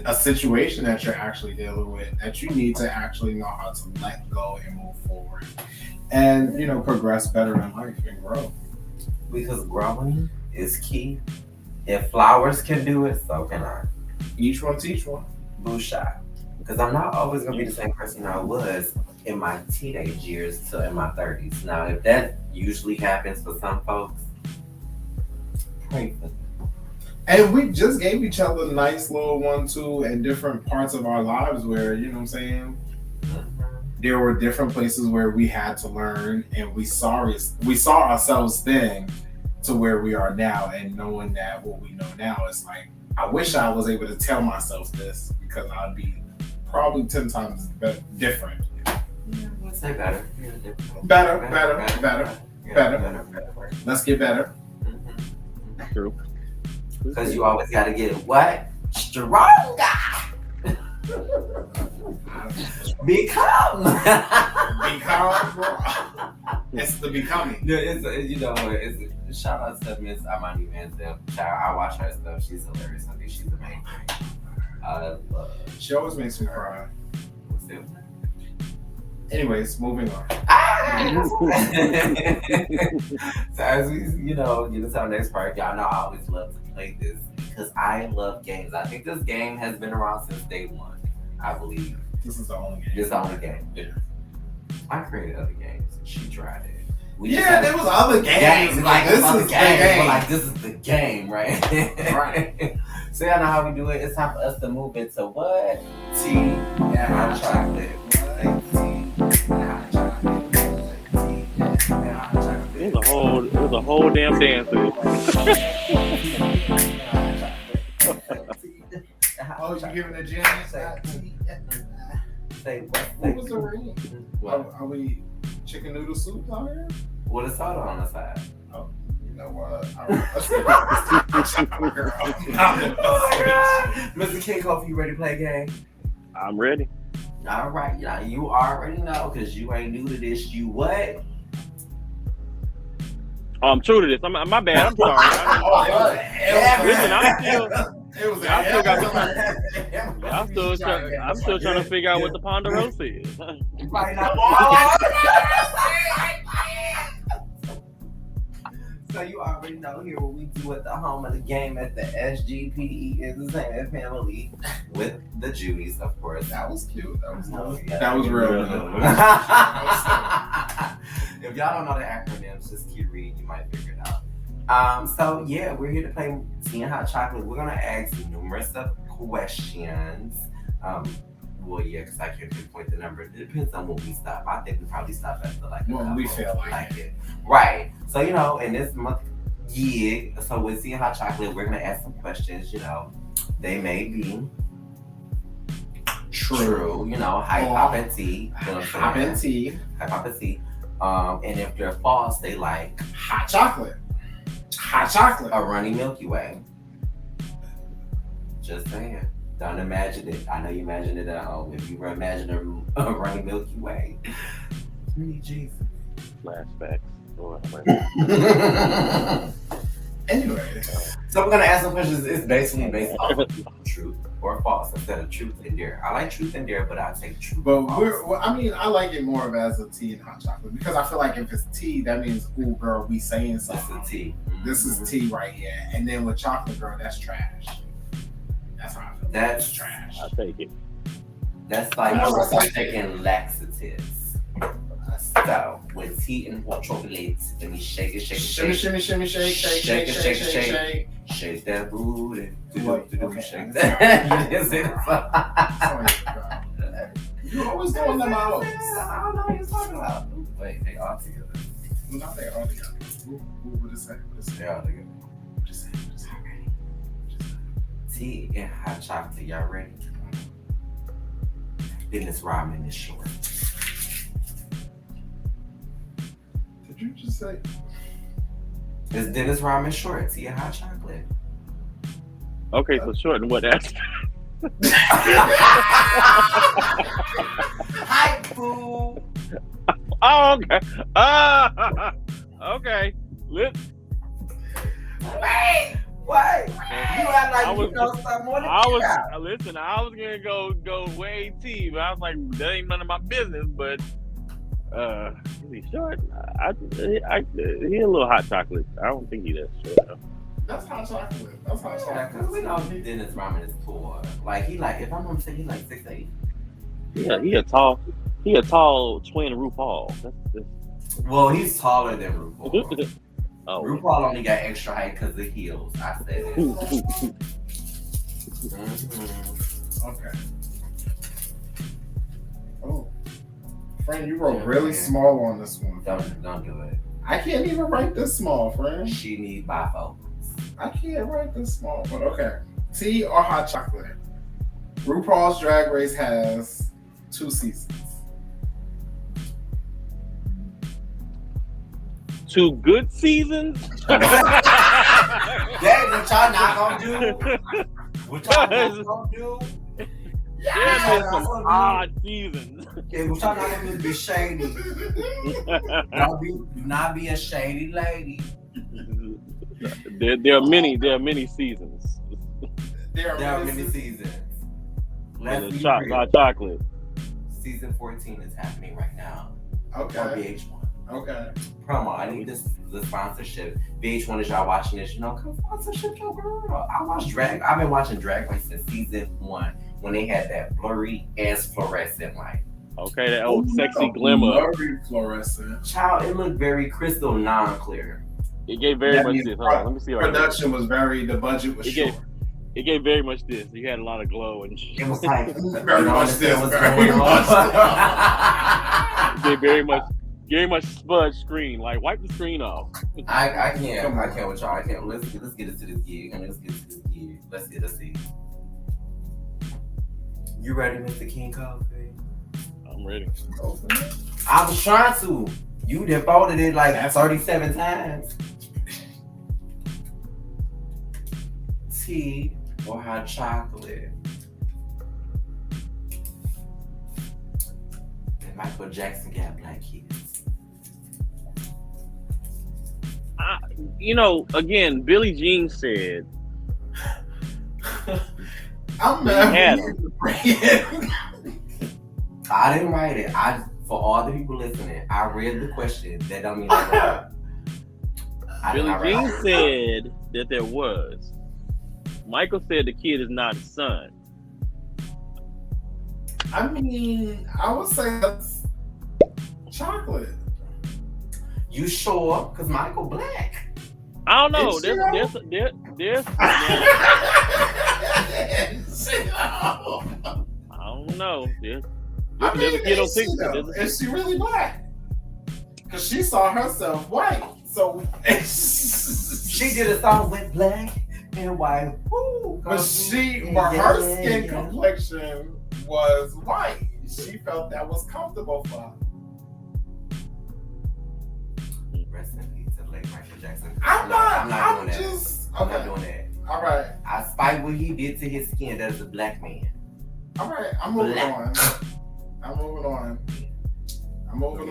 a situation that you're actually dealing with that you need to actually know how to let go and move forward and, progress better in life and grow. Because growing is key. If flowers can do it, so can I. Each one teach one. Boo shot. Because I'm not always going to be the same person I was in my teenage years till in my 30s. Now, if that usually happens for some folks, pray for them. And we just gave each other a nice little 1-2 in different parts of our lives where, you know what I'm saying? There were different places where we had to learn, and we saw ourselves then to where we are now, and knowing that what we know now is like, I wish I was able to tell myself this, because I'd be probably 10 times different. Yeah, let's say better. Better. Let's get better. True. Because you always got to get what? Stronger. Become. It's the becoming. Yeah, it's shout out to Miss Amani Manzel. I watch her stuff. She's hilarious. I think she's amazing. She always makes me cry. What's it? Anyways, moving on. So as we, get into our next part, y'all know I always love to play this because I love games. I think this game has been around since day one, I believe. This is the only game. This is the only game. Yeah. I created other games. She tried it. There was other games. Like, this is the game. Like, this is the game, right? Right. So y'all know how we do it. It's time for us to move into what? Tea and hot chocolate. It was a whole damn dance. Oh, you giving a jam? Say what was the ring? Are we chicken noodle soup out here? With a soda on the side. Oh, you know what? Oh my God. Mr. Kxng Kofii, you ready to play a game? I'm ready. All right, you already know because you ain't new to this. You what? Oh, I'm true to this. My bad. I'm sorry. Listen, I'm still trying to figure out what the ponderosa is. You might not. So you already know here what we do at the home of the game at the SGPE Entertainment Family with the Judies, of course. That was cute. That was real. good. If y'all don't know the acronyms, just keep reading. You might figure it out. So yeah, we're here to play Tea and Hot Chocolate. We're gonna ask numerous of questions. Because I can't pinpoint the number. It depends on when we stop. I think we probably stop after when we feel like it. Right. So, in this month gig, so with Tea and Hot Chocolate, we're going to ask some questions, They may be true, hype pop and tea. Hop and tea. Hype pop and tea. And if they're false, they like hot chocolate. Hot chocolate. A runny Milky Way. Just saying. Don't imagine it. I know you imagine it at home. If you were imagining a running Milky Way, really Jesus. Flashbacks. Anyway, so we're gonna ask some questions. It's basically based on truth or false instead of truth and dare. I like truth and dare, but I take truth. But I like it more of as a tea and hot chocolate because I feel like if it's tea, that means, ooh, girl, we saying something. This is tea. This is tea right here. And then with chocolate, girl, that's trash. That's how I feel. That's trash. I take it. That's like taking laxatives. So with tea and hot chocolate, let me shake it, shake that booty. Shake that. You always throwing them out. I don't know what you're talking about. Wait, they all together. Well, not they all together. What is that? They all together. Just say. Tea and hot chocolate, y'all ready? Dennis Rodman is short. Did you just say? It's Dennis Rodman short. Tea and hot chocolate. Okay, so short and what that's. Hi, boo. Oh, okay. Okay. Wait. You act like you know something more than listen, I was gonna go way T, but I was like, that ain't none of my business. But is he short? He a little hot chocolate. I don't think he that short though. That's hot chocolate. That's hot chocolate. Because we know Dennis Rodman is tall. Like if I'm not mistaken, he's like 6'8". Yeah, he a tall twin RuPaul. Well, he's taller than RuPaul. Oh. RuPaul only got extra height because of heels. I said it. Okay. Oh, friend, you wrote really small on this one. Don't do it. I can't even write this small, friend. She need bifocals. I can't write this small, but okay. Tea or hot chocolate? RuPaul's Drag Race has 2 seasons. 2 good seasons? That what y'all not gonna do? What y'all not gonna do? Yeah, there's some odd seasons. Okay, what y'all not gonna do is be shady. Do not be a shady lady. There are many seasons. There are many seasons. Let's be real. Hot chocolate. Season 14 is happening right now. Okay. On VH1. Okay. Promo. I need the sponsorship. VH1 is y'all watching this. Come sponsorship your girl. I've been watching Drag Race since season 1 when they had that blurry ass fluorescent light. Okay, that old sexy glimmer. Blurry fluorescent. Child, it looked very crystal non-clear. It gave very much this. Hold on, let me see. Production was the budget was short. It gave very much this. You had a lot of glow and shit. It was like very much this. It gave very much spudge screen. Like wipe the screen off. I can't with y'all. I can't. Let's get into this gig. Let's see. You ready, Mr. Kxng Kofii? I'm ready. I was trying to. You done folded it like 37 times. Tea or hot chocolate? And Michael Jackson got black kids. Again, Billie Jean said. I'm mad. I didn't write it. For all the people listening, I read the question. That don't mean I Billie Jean said that there was. Michael said the kid is not his son. I mean, I would say that's chocolate. You sure? Because Michael black. I don't know. There's I don't know. There's a kid on TikTok. Is she really black? Because she saw herself white. So she did a song with black and white. Woo, but her skin complexion was white. She felt that was comfortable for her. Rest in peace to late Michael Jackson. I'm not doing that. I'm not doing that. All right. I spite what he did to his skin. That is a black man. All right. I'm moving on.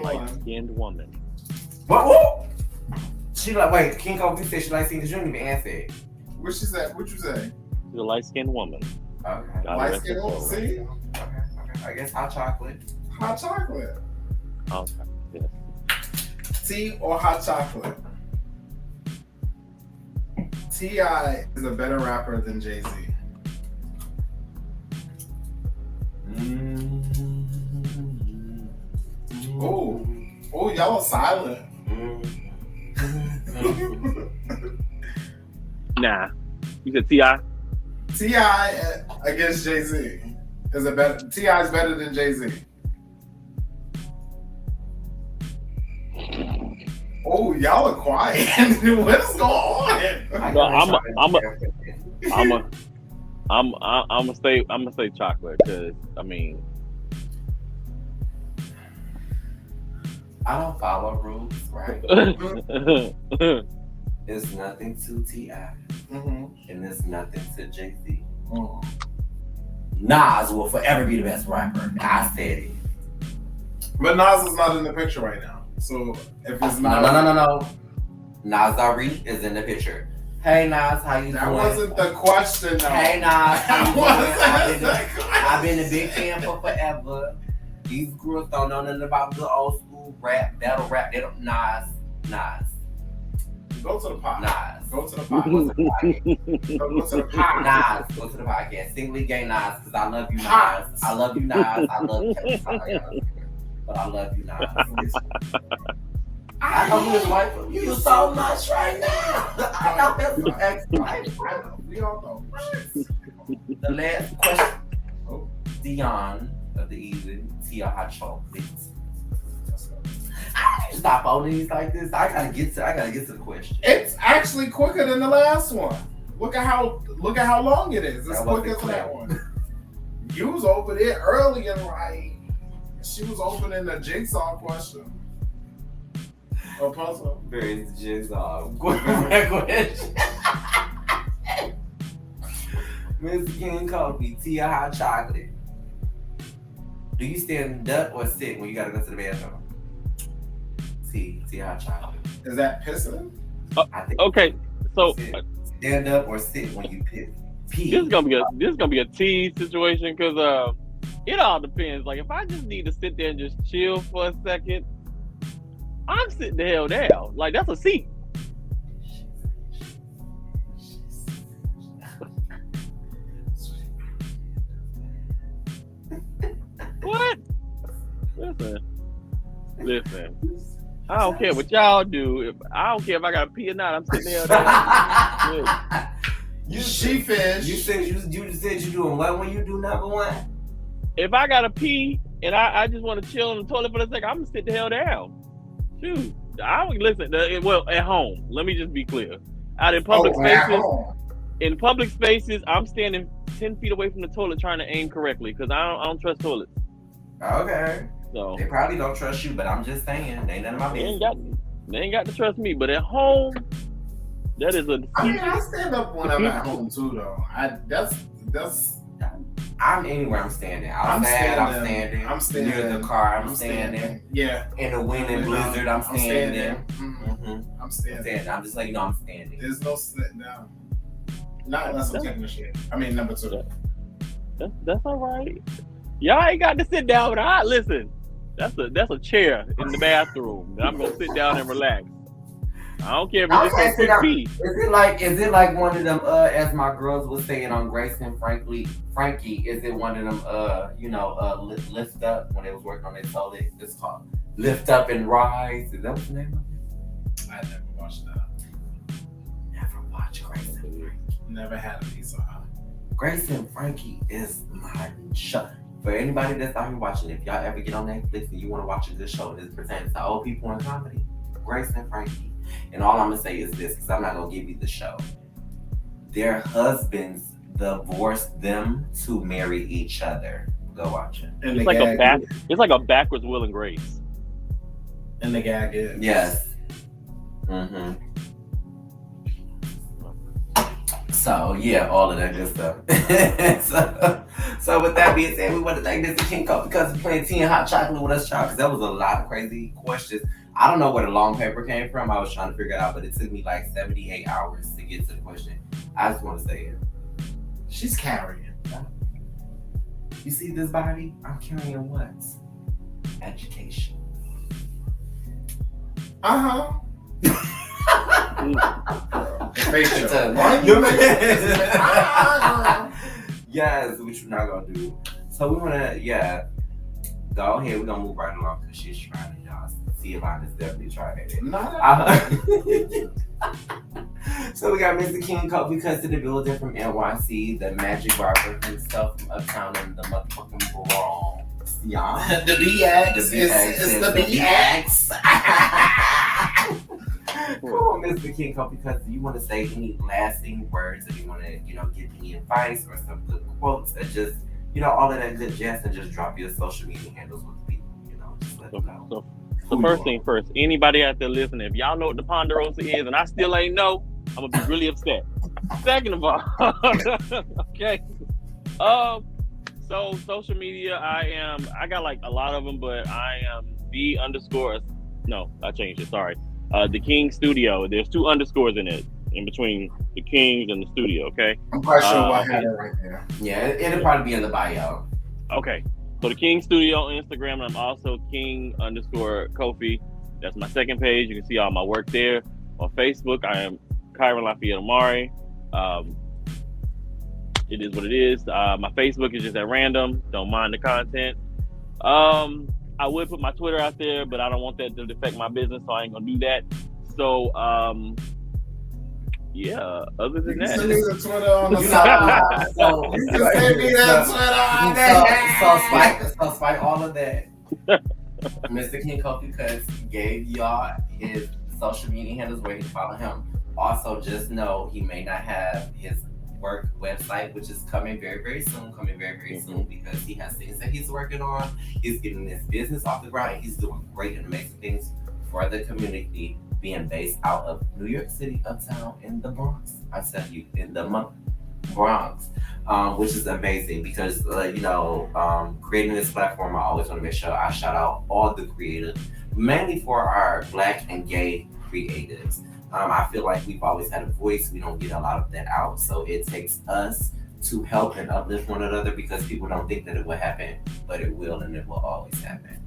Light-skinned woman. What? She like, wait, Kxng Kofii said she likes skin because you didn't even answer it. What she said? What you say? She's a light-skinned woman. Okay. Light-skinned woman, see? Okay. I guess hot chocolate. Hot chocolate. Okay. Yes. Tea or hot chocolate? T.I. is a better rapper than Jay-Z. y'all are silent. Nah. You said T.I.? T.I. against Jay-Z. Is it better? T.I. is better than Jay-Z. Oh, y'all are quiet. What is going on? I'm gonna say chocolate because I mean I don't follow rules, right? It's nothing to T.I. And it's nothing to Jay-Z. Nas will forever be the best rapper. I said it. But Nas is not in the picture right now. So if it's not... No. Nas Ari is in the picture. Hey Nas, how you doing? That wasn't the question though. Hey Nas, how you doing? I've been a big fan for forever. These girls don't know nothing about the old school rap, battle rap. They don't... Nas. Go to the pod. Nas. Go to the pod. Go to the pod. Nas. Go to the podcast. SinglyGay Nas, because I love you, Nas. I love you, Nas. I love you. But I love you, Nas. I know his wife from you so much right now. I know his ex-wife. We all know. The last question. Dion of the evening. Tia hot chocolate. I can't stop on these like this. I gotta get to the question. It's actually quicker than the last one. Look at how long it is. It's quicker than that one. You was over there early and like she was opening the jigsaw question. Or puzzle. Very jigsaw. Question. Mr. Kxng Kofii, Tia hot chocolate. Do you stand up or sit when you gotta go to the bathroom? Tia hot chocolate. Is that pissing? Okay, so stand up or sit when you piss. Pee. This is gonna be a tea situation because it all depends. Like if I just need to sit there and just chill for a second, I'm sitting the hell down. Like that's a seat. What? Listen. I don't care what y'all do. I don't care if I gotta pee or not. I'm sitting there. You sheepish. You said you doing what when you do number one? If I gotta pee and I just want to chill on the toilet for a second, I'm gonna sit the hell down. Shoot, I don't listen. Well, at home. Let me just be clear. Out in public spaces. In public spaces, I'm standing 10 feet away from the toilet trying to aim correctly because I don't trust toilets. Okay. So they probably don't trust you, but I'm just saying, they ain't none of my business. They ain't got to trust me, but at home, that is a. I mean, I stand up when I'm at home too, though. That's. I'm anywhere I'm standing. Outside, I'm standing. I'm standing. Near the car, I'm standing. Yeah. In the wind and blizzard, I'm standing. I'm standing. I'm just letting you know I'm standing. There's no sitting down. Not unless I'm taking a shit. I mean, number two. That's all right. Y'all ain't got to sit down, but listen. That's a chair in the bathroom that I'm gonna sit down and relax. I don't care if it's just a quick pee. Is it like one of them? As my girls was saying on Grace and Frankie, is it one of them? Lift up when they was working on their toilet. It's called Lift Up and Rise. Is that what the name of it? I never watched that. Never watched Grace and Frankie. Never had a piece of her. Grace and Frankie is my show. For anybody that's out here watching, if y'all ever get on Netflix and you want to watch a good show that pertains to old people in comedy, Grace and Frankie. And all I'm going to say is this, because I'm not going to give you the show. Their husbands divorced them to marry each other. Go watch it. And it's like a backwards Will and Grace. And the gag is. Yes. Mm-hmm. So, yeah, all of that good stuff. so with that being said, we want to thank Mr. Kxng Kofii Cutz for playing tea and hot chocolate with us, child, because that was a lot of crazy questions. I don't know where the long paper came from. I was trying to figure it out, but it took me like 78 hours to get to the question. I just want to say it. She's carrying. You see this body? I'm carrying what? Education. Uh-huh. Yes, which we're not gonna do. So we wanna, Go ahead, we're gonna move right along because she's trying to, y'all. See if I'm definitely trying it. So we got Mr. Kxng Kofii Cutz in the building from NYC, the magic barber himself from uptown in the motherfucking Bronx. Yeah. The BX. It's the BX. Come on, Mr. Kxng Kofii Cutz. Do you want to say any lasting words? If you want to, give any advice or some good quotes, or just, all of that good jazz, and just drop your social media handles with people. Just let them know. So first thing first, anybody out there listening, if y'all know what the Ponderosa is and I still ain't know, I'm gonna be really upset. Second of all, okay. So social media, I got like a lot of them, but I am the underscore. No, I changed it. Sorry. The King Studio. There's 2 underscores in it, in between the Kings and the studio. Okay. I'm quite sure I had it right there. Yeah, it'll probably be in the bio. Okay. So the King Studio on Instagram, and I'm also Kxng_Kofii. That's my second page. You can see all my work there. On Facebook, I am Kyron Lafayette Amari. It is what it is. My Facebook is just at random. Don't mind the content. I would put my Twitter out there, but I don't want that to affect my business, so I ain't gonna do that. So, yeah. Other than that, send me the Twitter on the side. Send me that Twitter on that. So despite all of that, Mr. Kxng Kofii Cutz gave y'all his social media handles where you can follow him. Also, just know he may not have his work website, which is coming very, very soon. Because he has things that he's working on. He's getting his business off the ground. He's doing great and amazing things for the community, being based out of New York City, uptown in the Bronx. I tell you, in the Bronx, which is amazing because, creating this platform, I always want to make sure I shout out all the creators, mainly for our Black and gay creatives. I feel like we've always had a voice. We don't get a lot of that out. So it takes us to help and uplift one another because people don't think that it will happen, but it will, and it will always happen.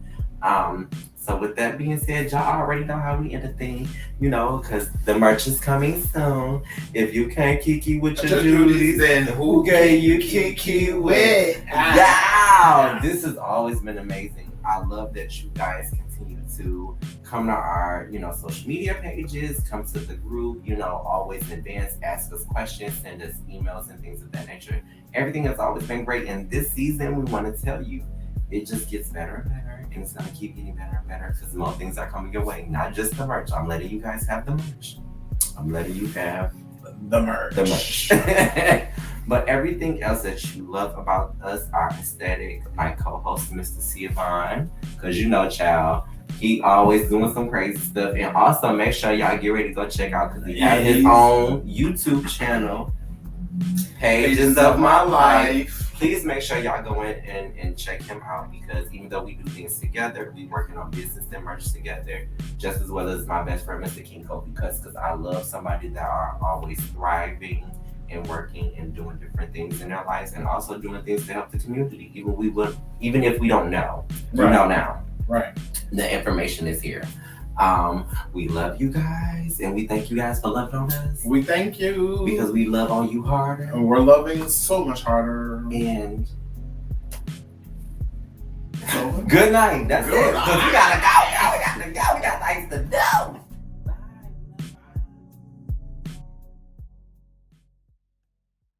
So with that being said, y'all already know how we end the thing, because the merch is coming soon. If you can't KiKi with your Judiee, then who gave you KiKi with? Yeah, this has always been amazing. I love that you guys continue to come to our, social media pages, come to the group, always in advance, ask us questions, send us emails and things of that nature. Everything has always been great. And this season, we want to tell you, it just gets better and better, and it's going to keep getting better and better because more things are coming your way. Not just the merch. I'm letting you guys have the merch. I'm letting you have the merch. But everything else that you love about us, our aesthetic, my co-host, Mr. Siobhan, because child, he always doing some crazy stuff. And also make sure y'all get ready to go check out because he has his own YouTube channel, Pages of My Life. Please make sure y'all go in and check him out because even though we do things together, we working on business and merch together just as well as my best friend, Mr. Kxng Kofii Cutz, because I love somebody that are always thriving and working and doing different things in their lives and also doing things to help the community. Even if we don't know, we know now. Right. The information is here. We love you guys and we thank you guys for loving on us. We thank you. Because we love on you harder. And we're loving so much harder. And good night. That's it. Because we gotta go. We got things to do.